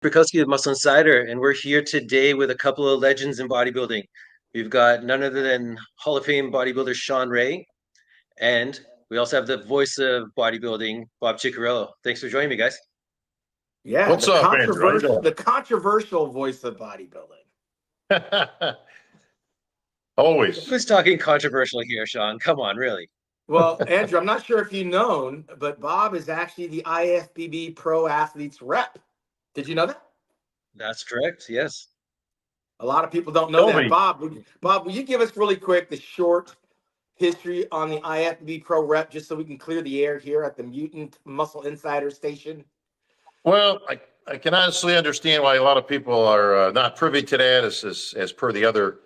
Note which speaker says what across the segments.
Speaker 1: Bukowsky of Muscle Insider, and we're here today with a couple of legends in bodybuilding. We've got none other than Hall of Fame bodybuilder Shawn Ray, and we also have the voice of bodybuilding, Bob Cicherillo. Thanks for joining me, guys.
Speaker 2: Yeah,
Speaker 3: What's
Speaker 2: the
Speaker 3: up, Andrew? How you
Speaker 2: controversial,
Speaker 3: doing?
Speaker 2: the controversial voice of bodybuilding.
Speaker 3: Always.
Speaker 1: Who's talking controversial here, Shawn? Come on, really.
Speaker 2: Well, Andrew, I'm not sure if you've known, but Bob is actually the IFBB Pro Athlete's rep. Did you know that?
Speaker 1: That's correct. Yes.
Speaker 2: A lot of people don't know
Speaker 3: Tell
Speaker 2: that.
Speaker 3: me.
Speaker 2: Bob, will you give us really quick the short history on the IFBB Pro Rep, just so we can clear the air here at the Mutant Muscle Insider station?
Speaker 3: Well, I can honestly understand why a lot of people are not privy to that as per the other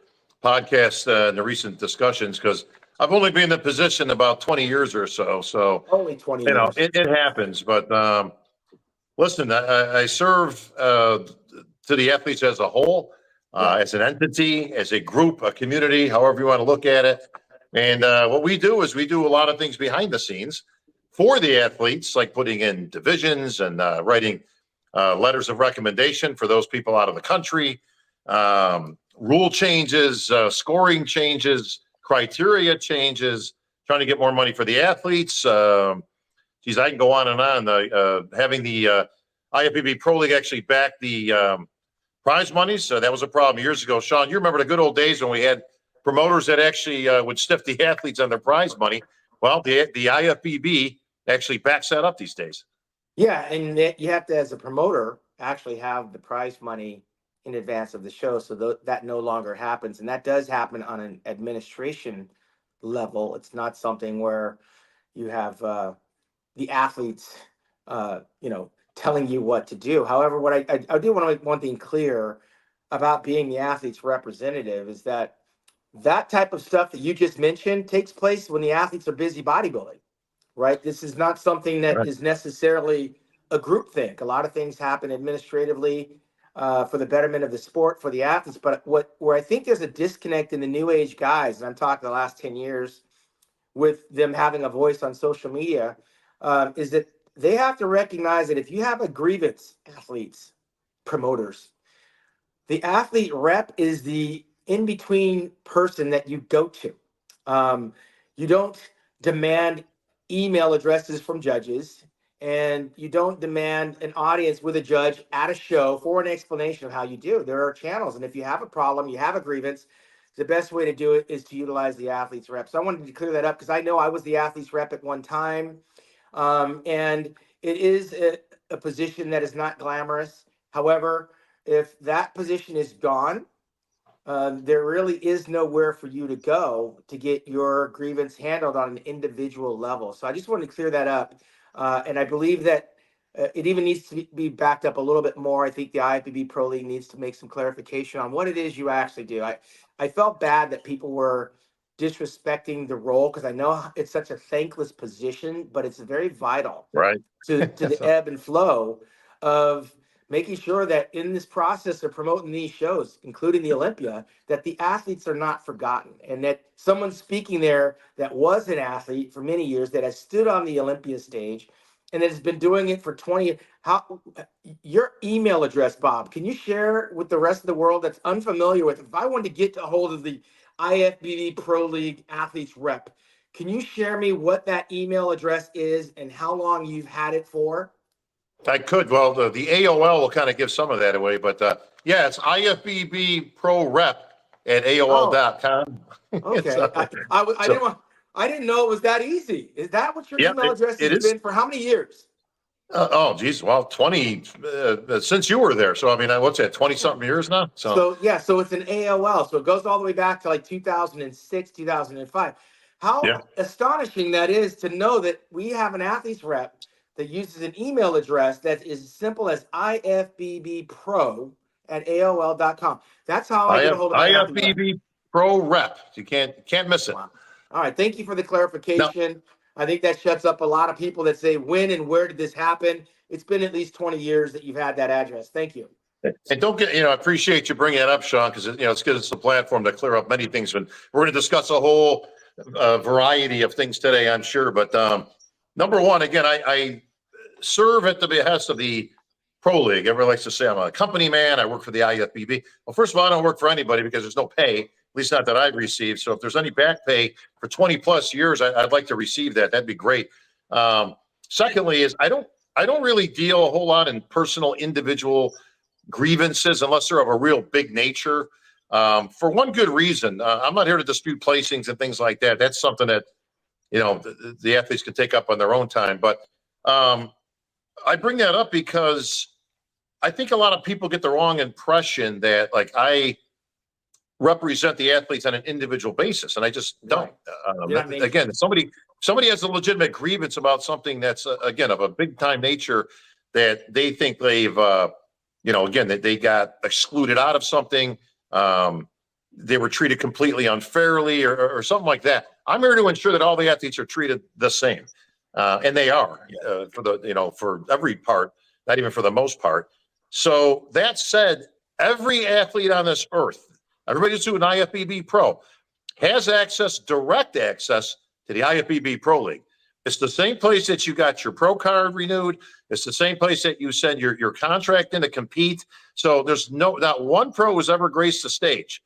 Speaker 3: podcasts and the recent discussions, because I've only been in the position about 20 years or so. So,
Speaker 2: Only 20 years.
Speaker 3: it happens. But listen, I serve to the athletes as a whole, as an entity, as a group, a community, however you want to look at it. And what we do is we do a lot of things behind the scenes for the athletes, like putting in divisions and writing letters of recommendation for those people out of the country, rule changes, scoring changes, criteria changes, trying to get more money for the athletes. Geez, I can go on and on. Having the IFBB Pro League actually back the prize money, so that was a problem years ago. Shawn, you remember the good old days when we had promoters that actually would stiff the athletes on their prize money. Well, the IFBB actually backs that up these days.
Speaker 2: Yeah, and you have to, as a promoter, actually have the prize money in advance of the show, so that no longer happens. And that does happen on an administration level. It's not something where you have the athletes, telling you what to do. However, what I do want to make one thing clear about being the athlete's representative is that type of stuff that you just mentioned takes place when the athletes are busy bodybuilding. Right? This is not something that is necessarily a group thing. A lot of things happen administratively for the betterment of the sport, for the athletes. But where I think there's a disconnect in the new age guys, and I'm talking the last 10 years, with them having a voice on social media, is that they have to recognize that if you have a grievance, athletes, promoters, the athlete rep is the in-between person that you go to. You don't demand email addresses from judges, and you don't demand an audience with a judge at a show for an explanation of how you do. There are channels, and if you have a problem, you have a grievance, the best way to do it is to utilize the athlete's rep. So I wanted to clear that up because I know I was the athlete's rep at one time, and it is a position that is not glamorous. However, if that position is gone, there really is nowhere for you to go to get your grievance handled on an individual level. So I just wanted to clear that up. And I believe that it even needs to be backed up a little bit more. I think the IFBB Pro League needs to make some clarification on what it is you actually do. I felt bad that people were disrespecting the role because I know it's such a thankless position, but it's very vital to the ebb and flow of making sure that in this process of promoting these shows, including the Olympia, that the athletes are not forgotten and that someone speaking there that was an athlete for many years, that has stood on the Olympia stage and that has been doing it for 20 years. Your email address, Bob, can you share with the rest of the world that's unfamiliar with, if I wanted to get a hold of the IFBB Pro League athletes rep, can you share me what that email address is and how long you've had it for?
Speaker 3: I could. Well, the AOL will kind of give some of that away, but yeah, it's IfbbProRep at AOL.com.
Speaker 2: Okay. I didn't know it was that easy. Is that what your email address has been for how many years?
Speaker 3: Oh, geez. Well, 20 since you were there. So, I mean, what's that, 20 something years now?
Speaker 2: So it's an AOL. So it goes all the way back to like 2006, 2005. How astonishing that is to know that we have an athlete's rep that uses an email address that is as simple as IFBBPro at AOL.com. That's how I get a hold of my
Speaker 3: IFBB Pro Rep. You can't miss it.
Speaker 2: Wow. All right. Thank you for the clarification. I think that shuts up a lot of people that say, when and where did this happen? It's been at least 20 years that you've had that address. Thank you.
Speaker 3: And don't get, I appreciate you bringing it up, Shawn, because, it's good. It's a platform to clear up many things. And we're going to discuss a whole variety of things today, I'm sure. But number one, again, I serve at the behest of the pro league. Everybody likes to say I'm a company man. I work for the IFBB. Well, first of all, I don't work for anybody because there's no pay, at least not that I've received. So if there's any back pay for 20 plus years, I'd like to receive that. That'd be great. Secondly, is I don't really deal a whole lot in personal individual grievances unless they're of a real big nature. For one good reason, I'm not here to dispute placings and things like that. That's something that the athletes can take up on their own time. But I bring that up because I think a lot of people get the wrong impression that like I represent the athletes on an individual basis, and I just don't. Again, if somebody has a legitimate grievance about something that's again of a big time nature that they think they've again that they got excluded out of something, they were treated completely unfairly or something like that. I'm here to ensure that all the athletes are treated the same, and they are for every part, not even for the most part. So that said, every athlete on this earth, everybody that's doing IFBB Pro, has direct access to the IFBB Pro League. It's the same place that you got your pro card renewed. It's the same place that you send your contract in to compete. So there's not one pro who's ever graced the stage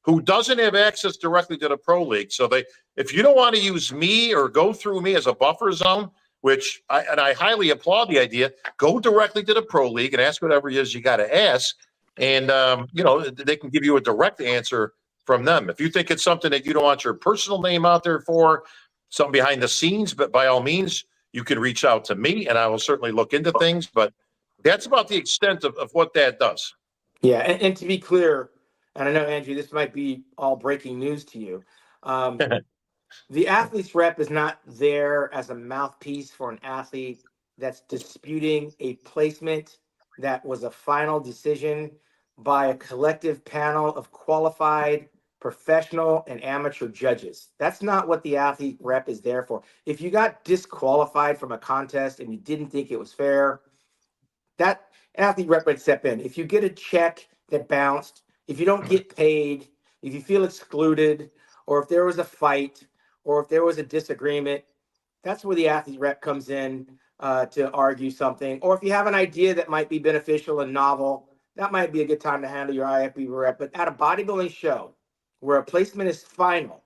Speaker 3: who doesn't have access directly to the pro league. So if you don't want to use me or go through me as a buffer zone, which I highly applaud the idea, go directly to the pro league and ask whatever it is you got to ask. And, they can give you a direct answer from them. If you think it's something that you don't want your personal name out there for, something behind the scenes, but by all means, you can reach out to me and I will certainly look into things. But that's about the extent of what that does.
Speaker 2: Yeah. And to be clear, and I know, Andrew, this might be all breaking news to you. The athlete's rep is not there as a mouthpiece for an athlete that's disputing a placement that was a final decision by a collective panel of qualified professional and amateur judges. That's not what the athlete rep is there for. If you got disqualified from a contest and you didn't think it was fair, that athlete rep would step in. If you get a check that bounced, if you don't get paid, if you feel excluded, or if there was a fight, or if there was a disagreement, that's where the athlete rep comes in to argue something. Or if you have an idea that might be beneficial and novel, that might be a good time to handle your IFBB rep. But at a bodybuilding show where a placement is final,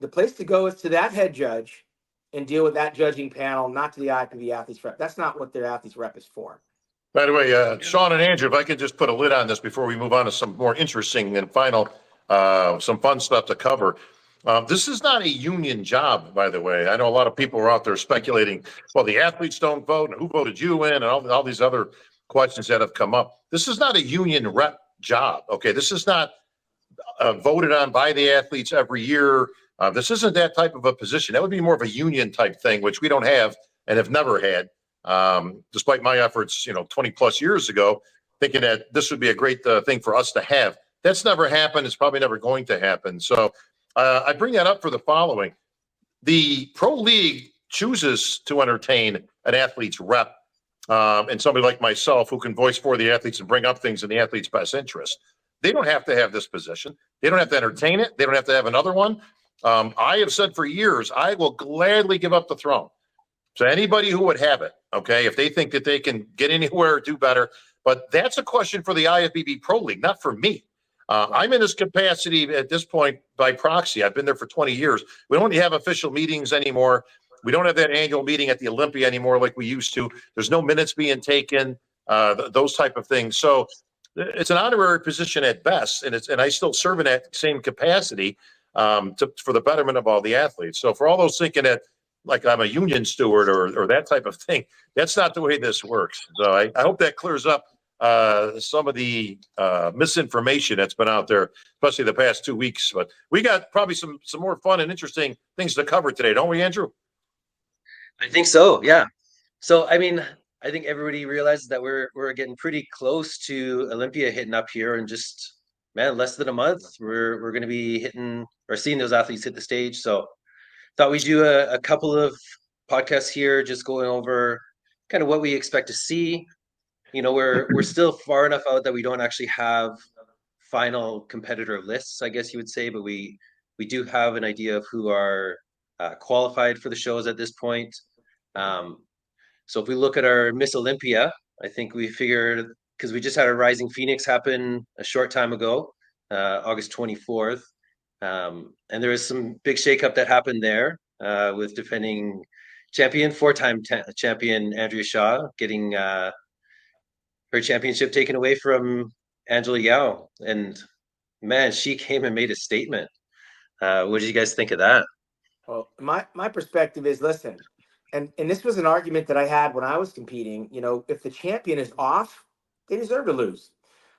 Speaker 2: the place to go is to that head judge and deal with that judging panel, not to the IFBB athletes rep. That's not what their athletes rep is for.
Speaker 3: By the way, Shawn and Andrew, if I could just put a lid on this before we move on to some more interesting and final, some fun stuff to cover. This is not a union job, by the way. I know a lot of people are out there speculating, well, the athletes don't vote and who voted you in and all these other questions that have come up. This is not a union rep job, okay? This is not voted on by the athletes every year. This isn't that type of a position. That would be more of a union type thing, which we don't have and have never had, despite my efforts, 20 plus years ago, thinking that this would be a great thing for us to have. That's never happened. It's probably never going to happen. So I bring that up for the following. The pro league chooses to entertain an athlete's rep and somebody like myself who can voice for the athletes and bring up things in the athlete's best interest. They don't have to have this position. They don't have to entertain it. They don't have to have another one. I have said for years, I will gladly give up the throne. So anybody who would have it, okay, if they think that they can get anywhere or do better, but that's a question for the IFBB Pro League, not for me. I'm in this capacity at this point by proxy. I've been there for 20 years. We don't have official meetings anymore. We don't have that annual meeting at the Olympia anymore like we used to. There's no minutes being taken, those type of things. So it's an honorary position at best, and I still serve in that same capacity for the betterment of all the athletes. So for all those thinking that like I'm a union steward or that type of thing, that's not the way this works. So I hope that clears up some of the misinformation that's been out there, especially the past 2 weeks. But we got probably some more fun and interesting things to cover today, don't we, Andrew?
Speaker 1: I think so, yeah. So, I mean, I think everybody realizes that we're getting pretty close to Olympia hitting up here in just, man, less than a month. We're going to be hitting or seeing those athletes hit the stage. So, thought we'd do a couple of podcasts here, just going over kind of what we expect to see. We're still far enough out that we don't actually have final competitor lists, I guess you would say, but we do have an idea of who are qualified for the shows at this point. So if we look at our Ms Olympia, I think we figured, because we just had a Rising Phoenix happen a short time ago, August 24th. And there was some big shakeup that happened there with defending champion, four-time champion Andrea Shaw getting her championship taken away from Angela Yao. And man, she came and made a statement. What did you guys think of that?
Speaker 2: Well, my perspective is, listen, and this was an argument that I had when I was competing. You know, if the champion is off, they deserve to lose.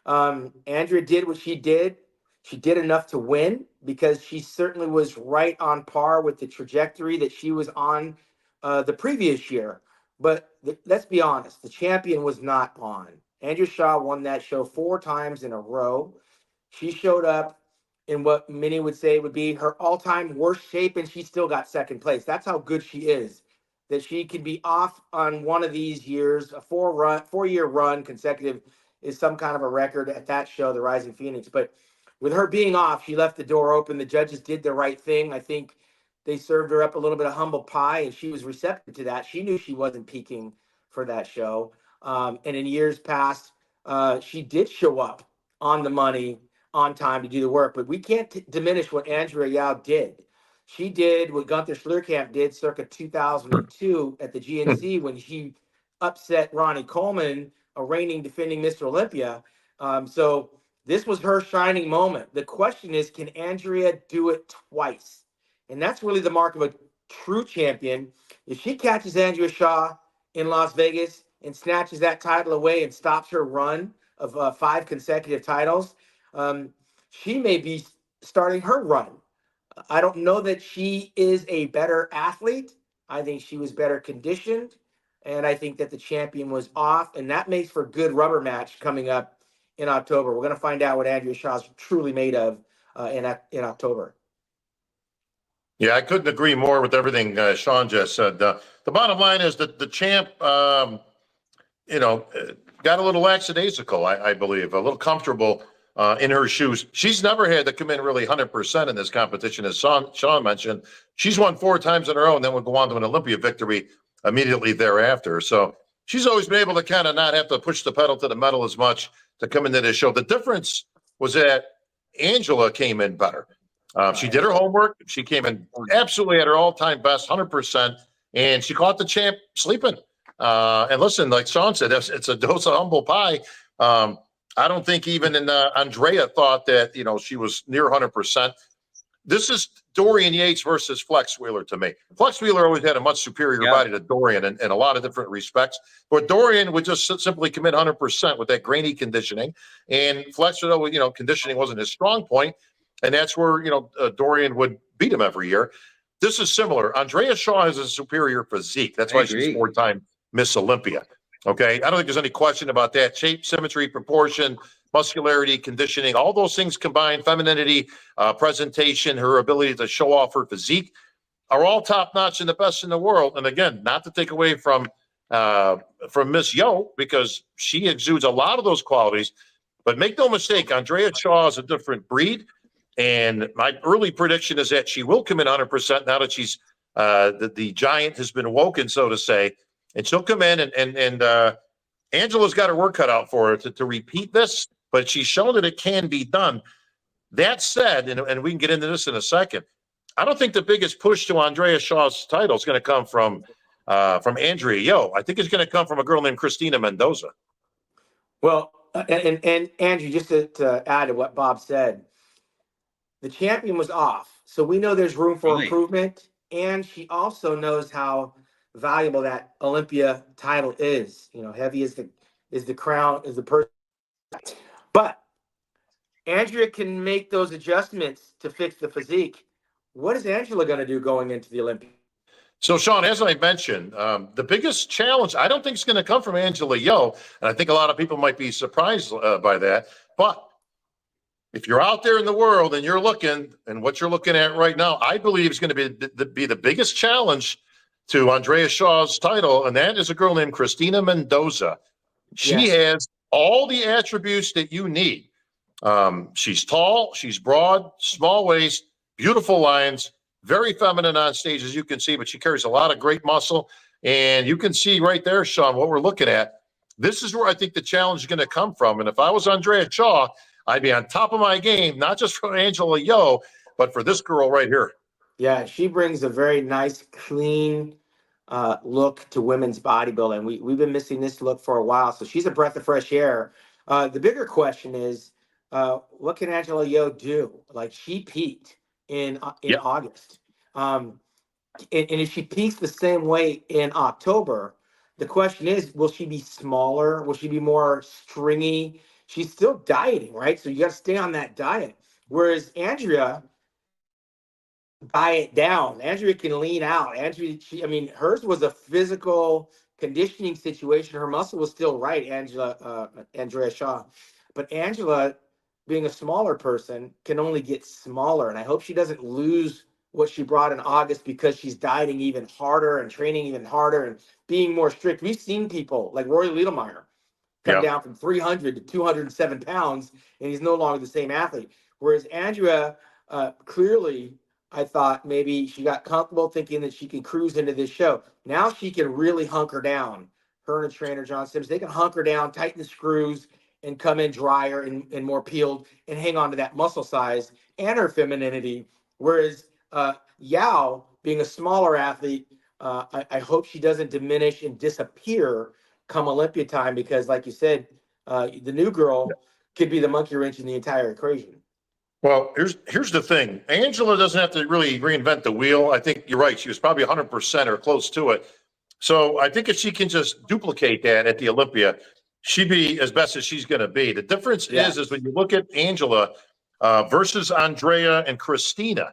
Speaker 2: Andrea did what she did. She did enough to win because she certainly was right on par with the trajectory that she was on the previous year. But let's be honest, the champion was not on. Andrea Shaw won that show 4 times in a row. She showed up in what many would say would be her all-time worst shape, and she still got second place. That's how good she is. That she could be off on one of these years, a 4-year run consecutive is some kind of a record at that show, the Rising Phoenix. But with her being off, she left the door open. The judges did the right thing. I think they served her up a little bit of humble pie, and she was receptive to that. She knew she wasn't peaking for that show. And in years past, she did show up on the money, on time to do the work. But we can't diminish what Andrea Yao did. She did what Gunther Schlierkamp did circa 2002 at the GNC when he upset Ronnie Coleman, a reigning defending Mr. Olympia. So this was her shining moment. The question is, can Andrea do it twice? And that's really the mark of a true champion. If she catches Andrea Shaw in Las Vegas and snatches that title away and stops her run of 5 consecutive titles, she may be starting her run. I don't know that she is a better athlete. I think she was better conditioned. And I think that the champion was off. And that makes for a good rubber match coming up in October. We're going to find out what Andrea Shaw's truly made of in October.
Speaker 3: Yeah, I couldn't agree more with everything Shawn just said. The bottom line is that the champ, got a little lackadaisical, I believe, a little comfortable in her shoes. She's never had to come in really 100% in this competition, as Shawn mentioned. She's won 4 times in a row and then would go on to an Olympia victory immediately thereafter. So she's always been able to kind of not have to push the pedal to the metal as much to come into this show. The difference was that Angela came in better. She did her homework. She came in absolutely at her all-time best, 100%, and she caught the champ sleeping. And listen, like Shawn said, it's a dose of humble pie. I don't think even Andrea thought that, she was near 100%. This is Dorian Yates versus Flex Wheeler to me. Flex Wheeler always had a much superior body to Dorian in a lot of different respects. But Dorian would just simply commit 100% with that grainy conditioning. And Flex, conditioning wasn't his strong point. And that's where, Dorian would beat him every year. This is similar. Andrea Shaw has a superior physique. That's why she's 4-time Ms Olympia. Okay. I don't think there's any question about that. Shape, symmetry, proportion, muscularity, conditioning, all those things combined, femininity, presentation, her ability to show off her physique are all top notch and the best in the world. And again, not to take away from Miss Yo, because she exudes a lot of those qualities, but make no mistake, Andrea Shaw is a different breed. And my early prediction is that she will come in 100% now that she's the giant has been woken, so to say, and she'll come in and Angela's got her work cut out for her to repeat this, but she's shown that it can be done. That said, and we can get into this in a second, I don't think the biggest push to Andrea Shaw's title is going to come from Andrea Yo. I think it's going to come from a girl named Kristina Mendoza.
Speaker 2: Well, and Andrew, just to add to what Bob said, the champion was off. So we know there's room for improvement. And she also knows how valuable that Olympia title is. Heavy is the crown, is the person. But Andrea can make those adjustments to fix the physique. What is Angela going to do going into the Olympia?
Speaker 3: So, Shawn, as I mentioned, the biggest challenge, I don't think it's going to come from Angela Yo, and I think a lot of people might be surprised by that. But if you're out there in the world and you're looking, and what you're looking at right now, I believe is going to be the biggest challenge to Andrea Shaw's title, and that is a girl named Kristina Mendoza. She has all the attributes that you need. She's tall, she's broad, small waist, beautiful lines, very feminine on stage, as you can see, but she carries a lot of great muscle. And you can see right there, Shawn, what we're looking at. this is where I think the challenge is going to come from. And if I was Andrea Shaw, I'd be on top of my game, not just for Angela Yo, but for this girl right here.
Speaker 2: Yeah, she brings a very nice, clean look to women's bodybuilding. We've been missing this look for a while, so she's a breath of fresh air. The bigger question is, what can Angela Yo do? Like, she peaked in
Speaker 3: Yep.
Speaker 2: August, and if she peaks the same way in October, the question is, will she be smaller? Will she be more stringy? She's still dieting, right? So you got to stay on that diet. Whereas Andrea, diet down. Andrea can lean out. I mean, hers was a physical conditioning situation. Her muscle was still right, Andrea Shaw. But Angela, being a smaller person, can only get smaller. And I hope she doesn't lose what she brought in August because she's dieting even harder and training even harder and being more strict. We've seen people like Roy Liedemeier come down from 300 to 207 pounds, and he's no longer the same athlete. Whereas Andrea, clearly, I thought maybe she got comfortable thinking that she can cruise into this show. Now she can really hunker down. Her and her trainer, John Sims, they can hunker down, tighten the screws, and come in drier and more peeled and hang on to that muscle size and her femininity. Whereas Yao, being a smaller athlete, I hope she doesn't diminish and disappear come Olympia time because, like you said, the new girl could be the monkey wrench in the entire equation.
Speaker 3: Well, here's the thing. Angela doesn't have to really reinvent the wheel. I think you're right. She was probably 100% or close to it. So I think if she can just duplicate that at the Olympia, she'd be as best as she's going to be. The difference is when you look at Angela versus Andrea and Kristina,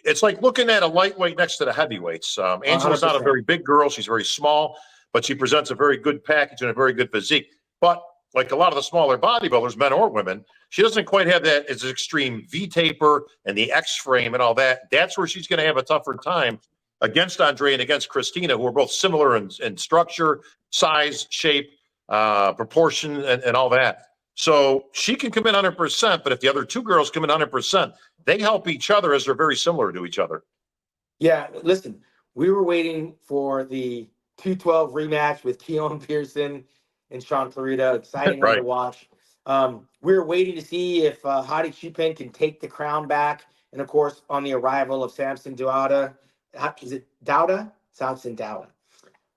Speaker 3: it's like looking at a lightweight next to the heavyweights. Angela's not a very big girl. She's very small, but she presents a very good package and a very good physique. But like a lot of the smaller bodybuilders, men or women, she doesn't quite have that as extreme V taper and the X frame and all that. That's where she's going to have a tougher time against Andrea and against Kristina, who are both similar in structure, size, shape, proportion, and all that. So she can come in 100%, but if the other two girls come in 100%, they help each other as they're very similar to each other.
Speaker 2: Yeah, listen, we were waiting for the 212 rematch with Keelan Pearson and Sean Clarita. Exciting one to watch. We were waiting to see if Hadi Choopan can take the crown back. And of course, on the arrival of Samson Dauda. Is it Dauda? Samson Dauda.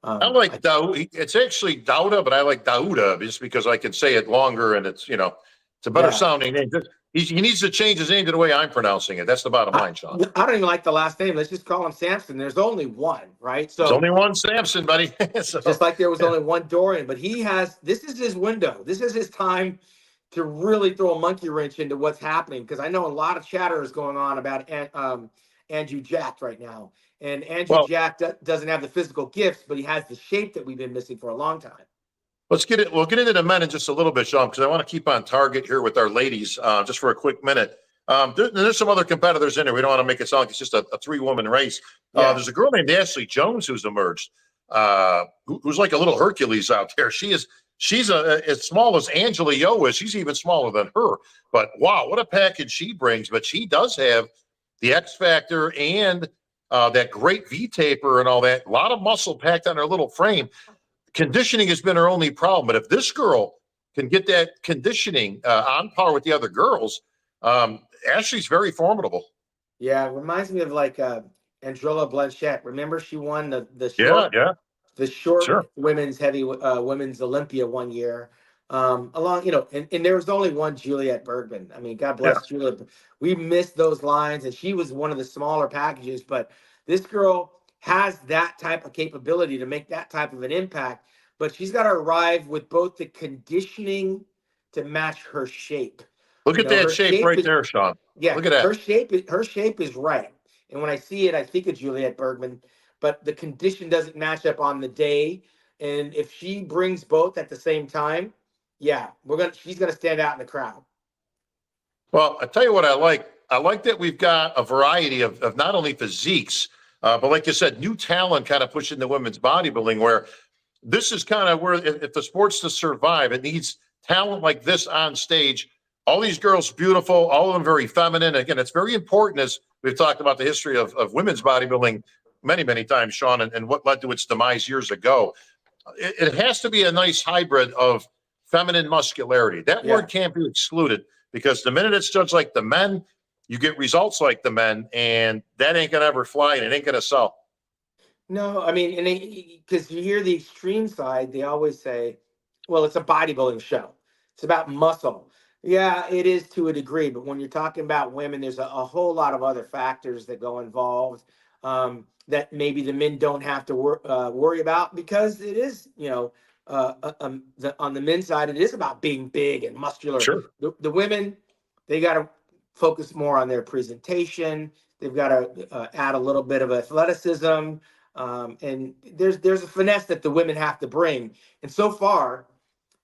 Speaker 3: I like Dauda. It's actually Dauda, but I like Dauda just because I can say it longer and it's, it's a better sounding name. He needs to change his name to the way I'm pronouncing it. That's the bottom line, Sean.
Speaker 2: I don't even like the last name. Let's just call him Samson. There's only one, right? So
Speaker 3: there's only one Samson, buddy.
Speaker 2: Just like there was only one Dorian, but this is his window. This is his time to really throw a monkey wrench into what's happening. Because I know a lot of chatter is going on about Andrew Jack right now. And Andrew Jack doesn't have the physical gifts, but he has the shape that we've been missing for a long time.
Speaker 3: We'll get into the men in just a little bit, Sean, because I want to keep on target here with our ladies just for a quick minute. There's some other competitors in there. We don't want to make it sound like it's just a three-woman race. There's a girl named Ashley Jones who's emerged, who's like a little Hercules out there. She's as small as Angela Yo is. She's even smaller than her. But wow, what a package she brings. But she does have the X factor and that great V taper and all that. A lot of muscle packed on her little frame. Conditioning has been her only problem. But if this girl can get that conditioning on par with the other girls, Ashley's very formidable.
Speaker 2: Yeah, it reminds me of like Andrea Blanchette. Remember, she won the short women's women's Olympia one year. Along, and there was only one Juliette Bergman. I mean, God bless Juliette. We missed those lines, and she was one of the smaller packages. But this girl has that type of capability to make that type of an impact. But she's got to arrive with both the conditioning to match her shape.
Speaker 3: Look at that shape right there, Sean.
Speaker 2: Yeah,
Speaker 3: look at that.
Speaker 2: Her shape is right. And when I see it, I think of Juliette Bergman, but the condition doesn't match up on the day. And if she brings both at the same time, she's gonna stand out in the crowd.
Speaker 3: Well, I tell you what I like. I like that we've got a variety of not only physiques, but like you said, new talent kind of pushing the women's bodybuilding, where this is kind of where if the sport's to survive, it needs talent like this on stage. All these girls beautiful, all of them very feminine. Again, it's very important, as we've talked about the history of women's bodybuilding many, many times, Sean, and what led to its demise years ago. it has to be a nice hybrid of feminine muscularity. That word can't be excluded, because the minute it's judged like the men, you get results like the men, and that ain't gonna ever fly, and it ain't gonna sell.
Speaker 2: No, I mean, and because you hear the extreme side, they always say, well, it's a bodybuilding show. It's about muscle. Yeah, it is to a degree, but when you're talking about women, there's a whole lot of other factors that go involved, that maybe the men don't have to worry about, because it is, on the men's side, it is about being big and muscular.
Speaker 3: Sure.
Speaker 2: The women, they got to focus more on their presentation. They've got to add a little bit of athleticism. And there's a finesse that the women have to bring. And so far,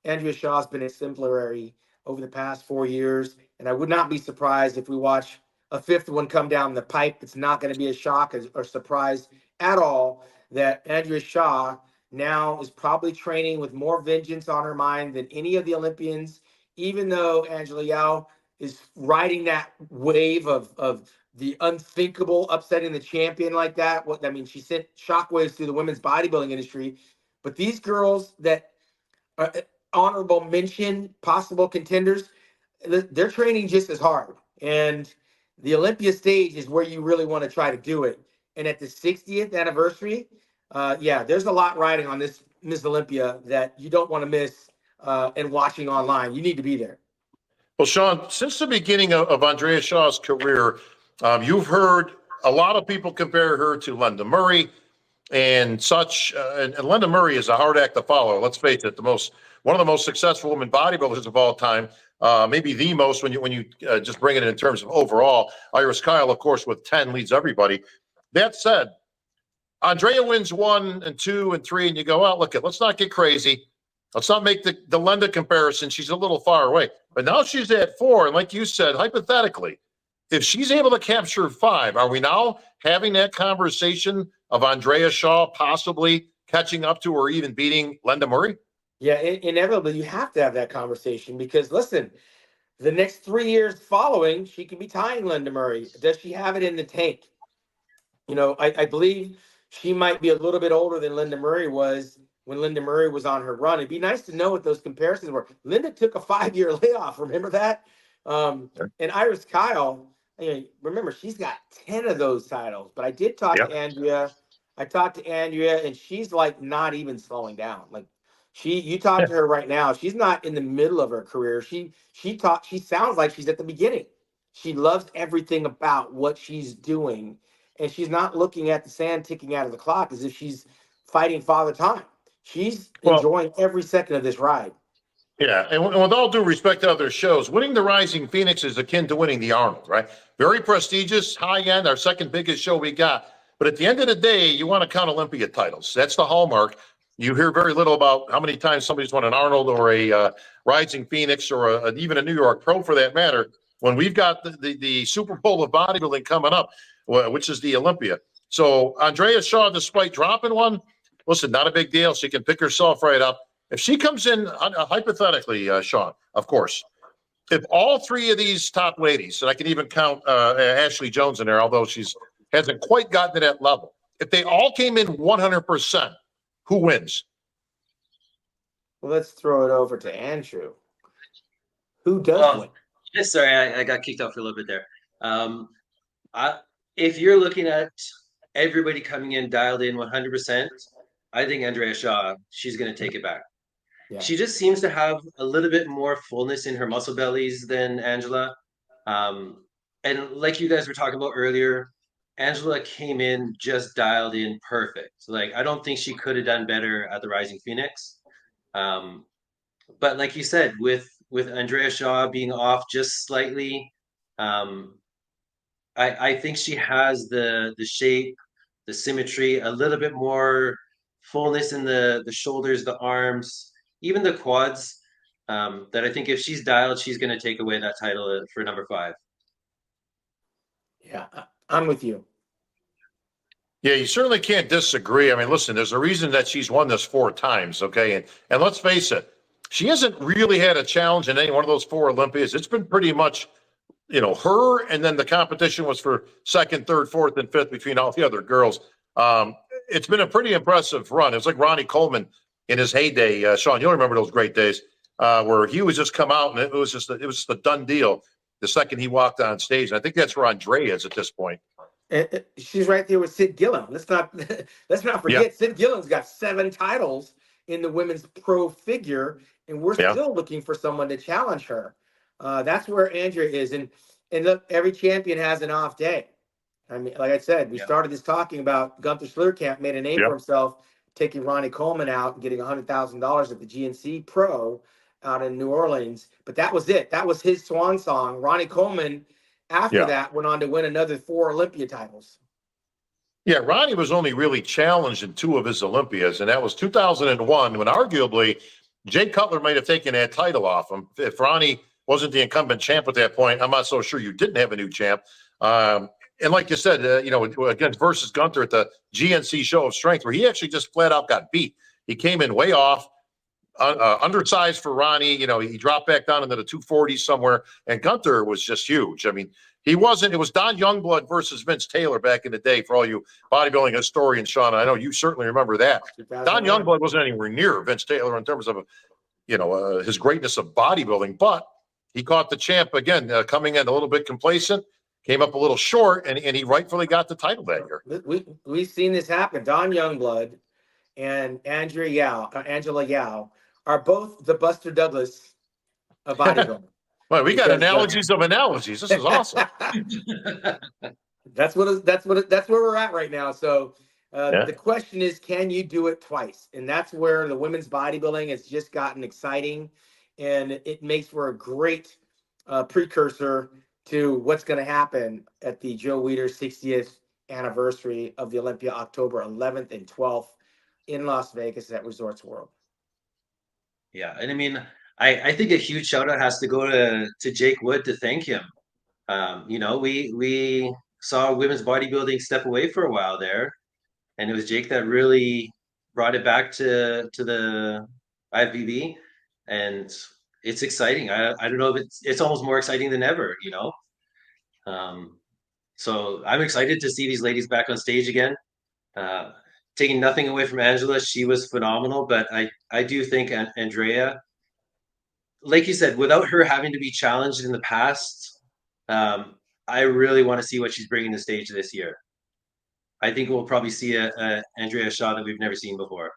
Speaker 2: Andrea Shaw's been exemplary over the past 4 years. And I would not be surprised if we watch a fifth one come down the pipe. It's not going to be a shock or surprise at all that Andrea Shaw now is probably training with more vengeance on her mind than any of the Olympians, even though Angela Yao is riding that wave of the unthinkable, upsetting the champion like that. What I mean, she sent shockwaves through the women's bodybuilding industry. But these girls that are honorable mention, possible contenders, they're training just as hard. And the Olympia stage is where you really want to try to do it. And at the 60th anniversary, there's a lot riding on this Ms Olympia that you don't want to miss, and watching online. You need to be there.
Speaker 3: Well, Shawn, since the beginning of Andrea Shaw's career, you've heard a lot of people compare her to Linda Murray and such. And Linda Murray is a hard act to follow. Let's face it, one of the most successful women bodybuilders of all time, maybe the most when you just bring it in terms of overall. Iris Kyle, of course, with 10 leads everybody. That said, Andrea wins 1 and 2 and 3, and you go, look, let's not get crazy. Let's not make the Linda comparison. She's a little far away. But now she's at 4. And like you said, hypothetically, if she's able to capture 5, are we now having that conversation of Andrea Shaw possibly catching up to or even beating Linda Murray?
Speaker 2: Yeah, inevitably, you have to have that conversation, because, listen, the next 3 years following, she can be tying Linda Murray. Does she have it in the tank? I believe she might be a little bit older than Linda Murray was when Linda Murray was on her run. It'd be nice to know what those comparisons were. Linda took a 5-year layoff. Remember that? And Iris Kyle, remember, she's got 10 of those titles. But I did talk to Andrea. I talked to Andrea, and she's like not even slowing down. Like you talk to her right now, she's not in the middle of her career. She sounds like she's at the beginning. She loves everything about what she's doing, and she's not looking at the sand ticking out of the clock as if she's fighting Father Time. She's enjoying every second of this ride.
Speaker 3: Yeah, and with all due respect to other shows, winning the Rising Phoenix is akin to winning the Arnold, right? Very prestigious, high-end, our second biggest show we got. But at the end of the day, you want to count Olympia titles. That's the hallmark. You hear very little about how many times somebody's won an Arnold or a Rising Phoenix or even a New York Pro, for that matter, when we've got the Super Bowl of bodybuilding coming up, which is the Olympia. So Andrea Shaw, despite dropping one, listen, not a big deal. She can pick herself right up. If she comes in, hypothetically, Shawn, of course, if all 3 of these top ladies, and I can even count Ashley Jones in there, although she hasn't quite gotten to that level, if they all came in 100%, who wins?
Speaker 2: Well, let's throw it over to Andrew. Who does win?
Speaker 1: Sorry, I got kicked off for a little bit there. If you're looking at everybody coming in dialed in 100%, I think Andrea Shaw, she's going to take it back. Yeah. She just seems to have a little bit more fullness in her muscle bellies than Angela. And like you guys were talking about earlier, Angela came in just dialed in perfect. Like, I don't think she could have done better at the Rising Phoenix. But like you said, with Andrea Shaw being off just slightly, I think she has the shape, the symmetry, a little bit more fullness in the shoulders, the arms, even the quads, that I think if she's dialed, she's going to take away that title for number 5.
Speaker 2: Yeah, I'm with you.
Speaker 3: Yeah, you certainly can't disagree. I mean, listen, there's a reason that she's won this 4 times, okay? And let's face it, she hasn't really had a challenge in any one of those 4 Olympias. It's been pretty much, her, and then the competition was for 2nd, 3rd, 4th, and 5th between all the other girls. It's been a pretty impressive run. It's like Ronnie Coleman in his heyday. Shawn, you'll remember those great days where he was just come out and it was just a done deal the second he walked on stage. And I think that's where Andrea is at this point.
Speaker 2: She's right there with Sid Gillum. Let's not forget Sid Gillum's got 7 titles in the women's pro figure, and we're still looking for someone to challenge her. That's where Andrea is, and look, every champion has an off day. I mean, like I said, we started this talking about Gunther Schlierkamp made a name for himself, taking Ronnie Coleman out and getting $100,000 at the GNC Pro out in New Orleans. But that was it. That was his swan song. Ronnie Coleman, after that, went on to win another 4 Olympia titles.
Speaker 3: Yeah, Ronnie was only really challenged in 2 of his Olympias, and that was 2001, when arguably Jay Cutler might have taken that title off him. If Ronnie wasn't the incumbent champ at that point, I'm not so sure you didn't have a new champ. And like you said, against versus Gunther at the GNC Show of Strength, where he actually just flat out got beat. He came in way off, undersized for Ronnie. He dropped back down into the 240s somewhere, and Gunther was just huge. I mean, it was Don Youngblood versus Vince Taylor back in the day for all you bodybuilding historians, Shawn. I know you certainly remember that. Don Youngblood wasn't anywhere near Vince Taylor in terms of, his greatness of bodybuilding, but he caught the champ again, coming in a little bit complacent. Came up a little short, and he rightfully got the title that year.
Speaker 2: We've seen this happen. Don Youngblood and Angela Yao are both the Buster Douglas of bodybuilding.
Speaker 3: Well, we got analogies of analogies. This is awesome.
Speaker 2: That's where we're at right now. So the question is, can you do it twice? And that's where the women's bodybuilding has just gotten exciting, and it makes for a great precursor to what's going to happen at the Joe Weider 60th anniversary of the Olympia, October 11th and 12th in Las Vegas at Resorts World.
Speaker 1: Yeah, and I mean, I think a huge shout out has to go to Jake Wood to thank him. We saw women's bodybuilding step away for a while there, and it was Jake that really brought it back to the IFBB, and it's exciting. I don't know if it's almost more exciting than ever, So I'm excited to see these ladies back on stage again. Taking nothing away from Angela, she was phenomenal, but I do think Andrea, like you said, without her having to be challenged in the past, I really want to see what she's bringing to stage this year. I think we'll probably see a Andrea Shaw that we've never seen before.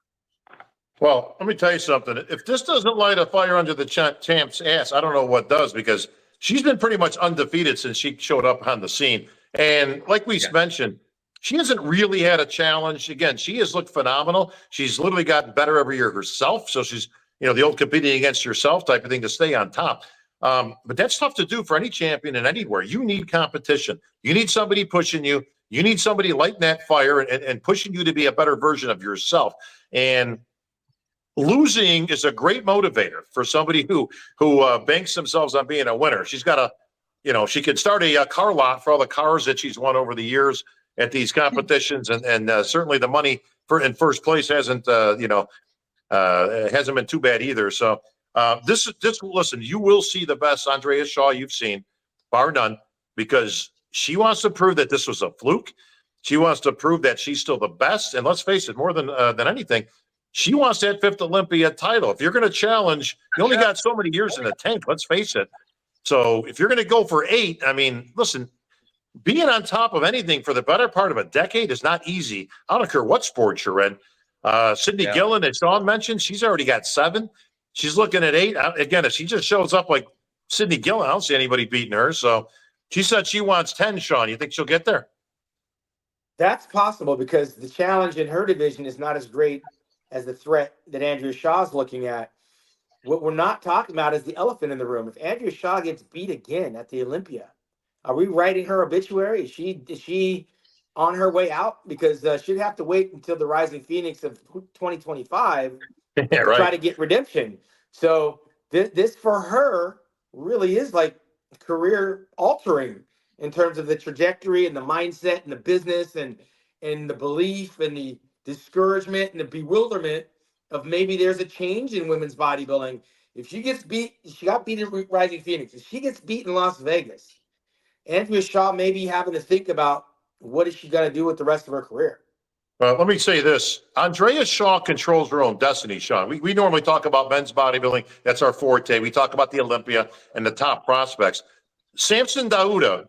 Speaker 3: Well, let me tell you something. If this doesn't light a fire under the champ's ass, I don't know what does, because she's been pretty much undefeated since she showed up on the scene. And like we mentioned, she hasn't really had a challenge. Again, she has looked phenomenal. She's literally gotten better every year herself. So she's, the old competing against yourself type of thing to stay on top. But that's tough to do for any champion in anywhere. You need competition. You need somebody pushing you. You need somebody lighting that fire and pushing you to be a better version of yourself. And losing is a great motivator for somebody who banks themselves on being a winner. She's got she could start a car lot for all the cars that she's won over the years at these competitions, and certainly the money in first place hasn't been too bad either. So listen, you will see the best Andrea Shaw you've seen, bar none, because she wants to prove that this was a fluke. She wants to prove that she's still the best, and let's face it, more than anything, she wants that 5th Olympia title. If you're going to challenge, you only got so many years in the tank, let's face it. So if you're going to go for 8, I mean, listen, being on top of anything for the better part of a decade is not easy. I don't care what sport you're in. Sydney Gillen, as Shawn mentioned, she's already got 7. She's looking at 8. Again, if she just shows up like Sydney Gillen, I don't see anybody beating her. So she said she wants 10, Shawn. You think she'll get there?
Speaker 2: That's possible, because the challenge in her division is not as great as the threat that Andrea Shaw's looking at. What we're not talking about is the elephant in the room. If Andrea Shaw gets beat again at the Olympia, are we writing her obituary? Is she on her way out? Because she'd have to wait until the Rising Phoenix of 2025 to try to get redemption. So this for her really is like career altering in terms of the trajectory and the mindset and the business and the belief and the discouragement and the bewilderment of maybe there's a change in women's bodybuilding. If she gets beat, she got beat in Rising Phoenix. If she gets beat in Las Vegas, Andrea Shaw may be having to think about what is she going to do with the rest of her career.
Speaker 3: Let me say this. Andrea Shaw controls her own destiny, Sean. We normally talk about men's bodybuilding. That's our forte. We talk about the Olympia and the top prospects. Samson Dauda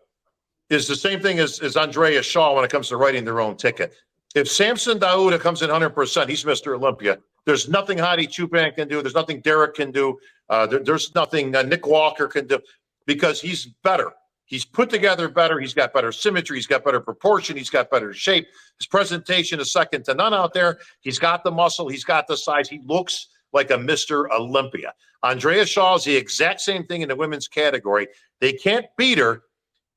Speaker 3: is the same thing as Andrea Shaw when it comes to writing their own ticket. If Samson Dauda comes in 100%, he's Mr. Olympia. There's nothing Hadi Chupan can do. There's nothing Derek can do. There's nothing Nick Walker can do because he's better. He's put together better. He's got better symmetry. He's got better proportion. He's got better shape. His presentation is second to none out there. He's got the muscle. He's got the size. He looks like a Mr. Olympia. Andrea Shaw is the exact same thing in the women's category. They can't beat her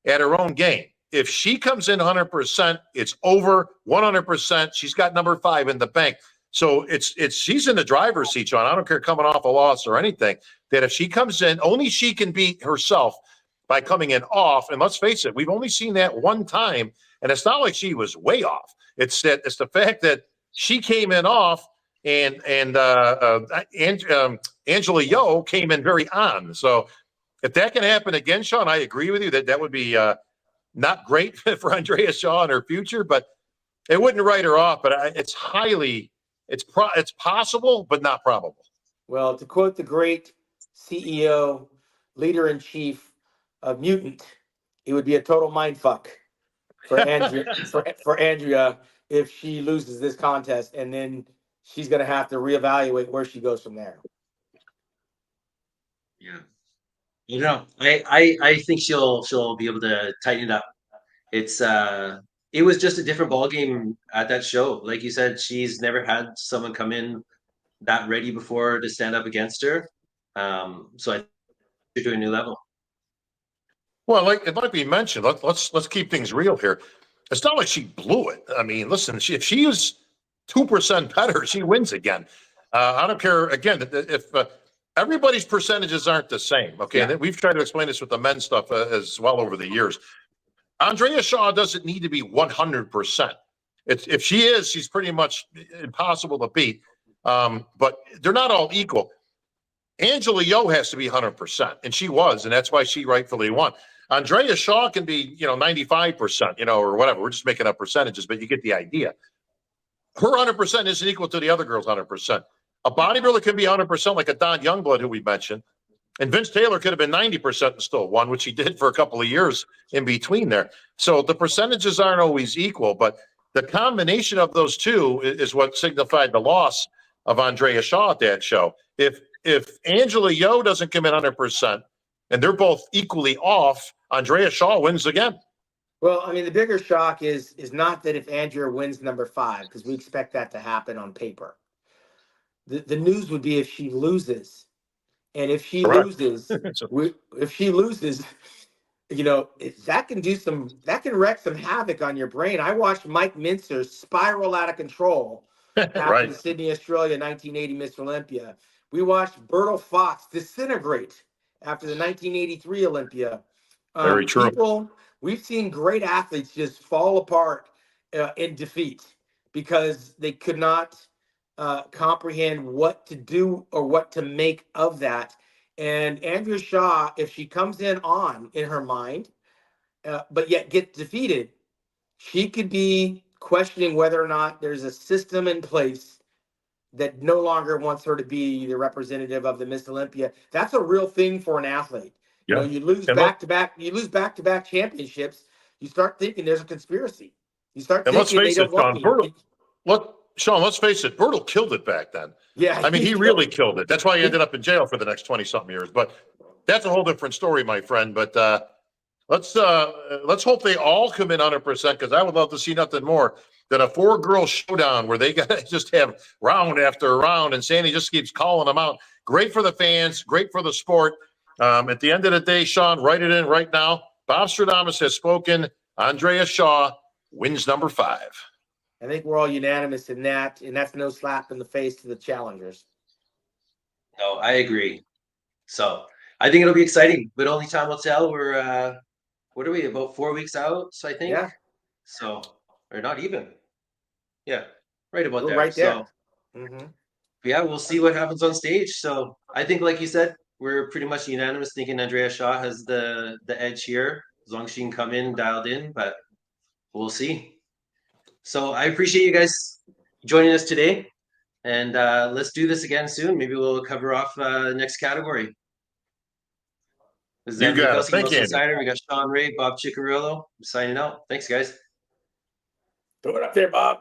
Speaker 3: at her own game. If she comes in 100%, it's over 100%. She's got number 5 in the bank. So she's in the driver's seat, John. I don't care coming off a loss or anything. That if she comes in, only she can beat herself by coming in off. And let's face it, we've only seen that one time, and it's not like she was way off. It's the fact that she came in off, and Angela Yo came in very on. So if that can happen again, Sean, I agree with you that would be not great for Andrea Shaw in her future, but it wouldn't write her off. But it's possible, but not probable.
Speaker 2: Well, to quote the great CEO, leader-in-chief of Mutant, it would be a total mindfuck for Andrea, for Andrea if she loses this contest, and then she's going to have to reevaluate where she goes from there.
Speaker 1: Yeah. You know, I think she'll be able to tighten it up. It was just a different ball game at that show. Like you said, she's never had someone come in that ready before to stand up against her. So I think she's to a new level.
Speaker 3: Well, like we mentioned, let's keep things real here. It's not like she blew it. I mean, listen, if she was 2% better, she wins again. I don't care. Again, if everybody's percentages aren't the same, okay?
Speaker 1: Yeah.
Speaker 3: And we've tried to explain this with the men's stuff as well over the years. Andrea Shaw doesn't need to be 100%. If she is, she's pretty much impossible to beat. But they're not all equal. Angela Yo has to be 100%, and she was, and that's why she rightfully won. Andrea Shaw can be, 95%, or whatever. We're just making up percentages, but you get the idea. Her 100% isn't equal to the other girl's 100%. A bodybuilder can be 100% like a Don Youngblood, who we mentioned. And Vince Taylor could have been 90% and still won, which he did for a couple of years in between there. So the percentages aren't always equal, but the combination of those two is what signified the loss of Andrea Shaw at that show. If Angela Yo doesn't come in 100% and they're both equally off, Andrea Shaw wins again.
Speaker 2: Well, I mean, the bigger shock is not that if Andrea wins number 5, because we expect that to happen on paper. The news would be if she loses. And if she loses, that can wreck some havoc on your brain. I watched Mike Mincer spiral out of control after the Sydney, Australia 1980 Ms Olympia. We watched Bertil Fox disintegrate after the 1983 Olympia.
Speaker 3: Very true.
Speaker 2: We've seen great athletes just fall apart in defeat because they could not comprehend what to do or what to make of that. And Andrea Shaw, if she comes in her mind, but yet gets defeated, she could be questioning whether or not there's a system in place that no longer wants her to be the representative of the Miss Olympia. That's a real thing for an athlete.
Speaker 3: Yeah.
Speaker 2: You lose back-to-back championships. You start thinking there's a conspiracy. You start thinking they don't want me.
Speaker 3: Sean, let's face it, Bertil killed it back then.
Speaker 2: Yeah.
Speaker 3: I mean, he really killed it. That's why he ended up in jail for the next 20-something years. But that's a whole different story, my friend. But let's hope they all come in 100%, because I would love to see nothing more than a 4-girl showdown where they got to just have round after round, and Sandy just keeps calling them out. Great for the fans, great for the sport. At the end of the day, Sean, write it in right now. Bob Stradamus has spoken. Andrea Shaw wins number 5.
Speaker 2: I think we're all unanimous in that, and that's no slap in the face to the challengers.
Speaker 1: No, I agree. So I think it'll be exciting, but only time will tell. We're what are we, about 4 weeks out? So I think.
Speaker 2: Yeah.
Speaker 1: So, or not even. Yeah, right about
Speaker 2: We're
Speaker 1: there.
Speaker 2: right there.
Speaker 1: So, yeah, we'll see what happens on stage. So I think, like you said, we're pretty much unanimous thinking Andrea Shaw has the edge here, as long as she can come in dialed in. But we'll see. So I appreciate you guys joining us today, and let's do this again soon. Maybe we'll cover off the next category. This is
Speaker 3: You
Speaker 1: Andrew
Speaker 3: got it.
Speaker 1: Bukowsky,
Speaker 3: Thank you,
Speaker 1: Muscle
Speaker 3: Andy.
Speaker 1: Insider. We got Shawn Ray, Bob Cicherillo signing out. Thanks, guys.
Speaker 2: Throw it up there, Bob.